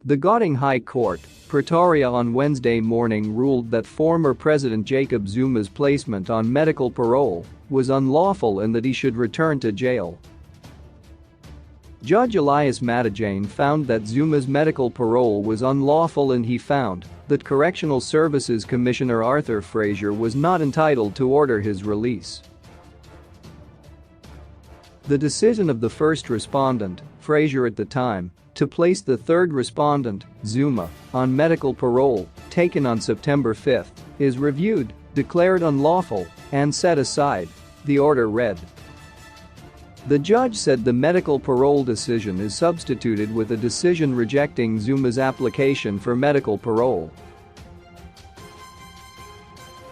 The Gauteng High Court, Pretoria on Wednesday morning ruled that former President Jacob Zuma's placement on medical parole was unlawful and that he should return to jail. Judge Elias Madajane found that Zuma's medical parole was unlawful and he found that Correctional Services Commissioner Arthur Fraser was not entitled to order his release. The decision of the first respondent, Fraser at the time, to place the third respondent, Zuma, on medical parole, taken on September 5, is reviewed, declared unlawful, and set aside, the order read. The judge said the medical parole decision is substituted with a decision rejecting Zuma's application for medical parole.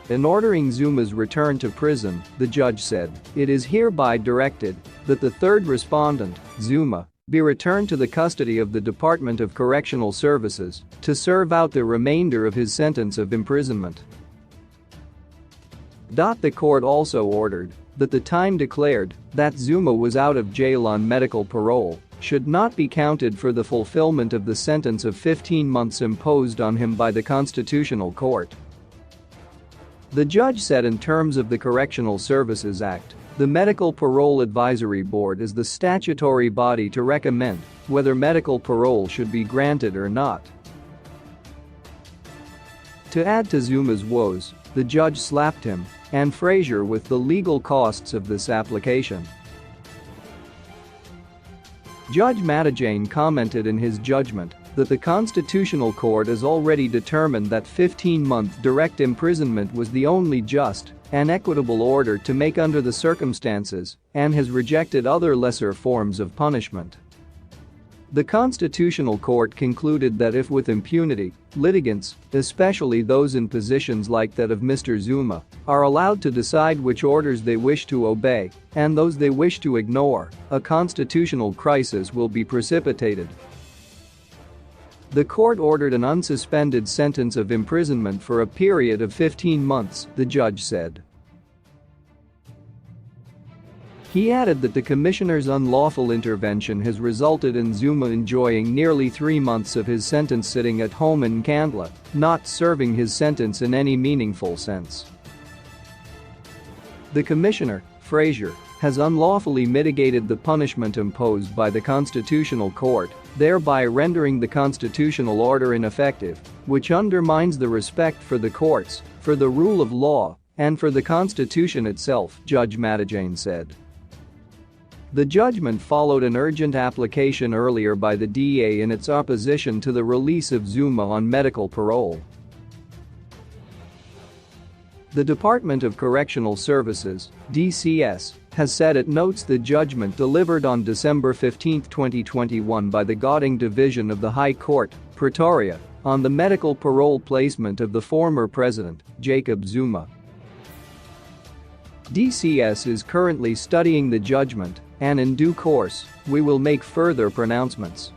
In ordering Zuma's return to prison, the judge said, "It is hereby directed that the third respondent, Zuma, be returned to the custody of the Department of Correctional Services to serve out the remainder of his sentence of imprisonment." The court also ordered that the time declared that Zuma was out of jail on medical parole should not be counted for the fulfillment of the sentence of 15 months imposed on him by the Constitutional Court. The judge said in terms of the Correctional Services Act, the Medical Parole Advisory Board is the statutory body to recommend whether medical parole should be granted or not. To add to Zuma's woes, the judge slapped him and Fraser with the legal costs of this application. Judge Madajane commented in his judgment that the Constitutional Court has already determined that 15-month direct imprisonment was the only just and equitable order to make under the circumstances and has rejected other lesser forms of punishment. The Constitutional Court concluded that if with impunity, litigants, especially those in positions like that of Mr. Zuma, are allowed to decide which orders they wish to obey and those they wish to ignore, a constitutional crisis will be precipitated. The court ordered an unsuspended sentence of imprisonment for a period of 15 months, the judge said. He added that the commissioner's unlawful intervention has resulted in Zuma enjoying nearly 3 months of his sentence sitting at home in Nkandla, not serving his sentence in any meaningful sense. The commissioner, Fraser, has unlawfully mitigated the punishment imposed by the Constitutional Court, thereby rendering the constitutional order ineffective, which undermines the respect for the courts, for the rule of law, and for the Constitution itself, Judge Madajane said. The judgment followed an urgent application earlier by the DA in its opposition to the release of Zuma on medical parole. The Department of Correctional Services, DCS, has said it notes the judgment delivered on December 15, 2021 by the Gauteng Division of the High Court, Pretoria, on the medical parole placement of the former president, Jacob Zuma. DCS is currently studying the judgment, and in due course, we will make further pronouncements.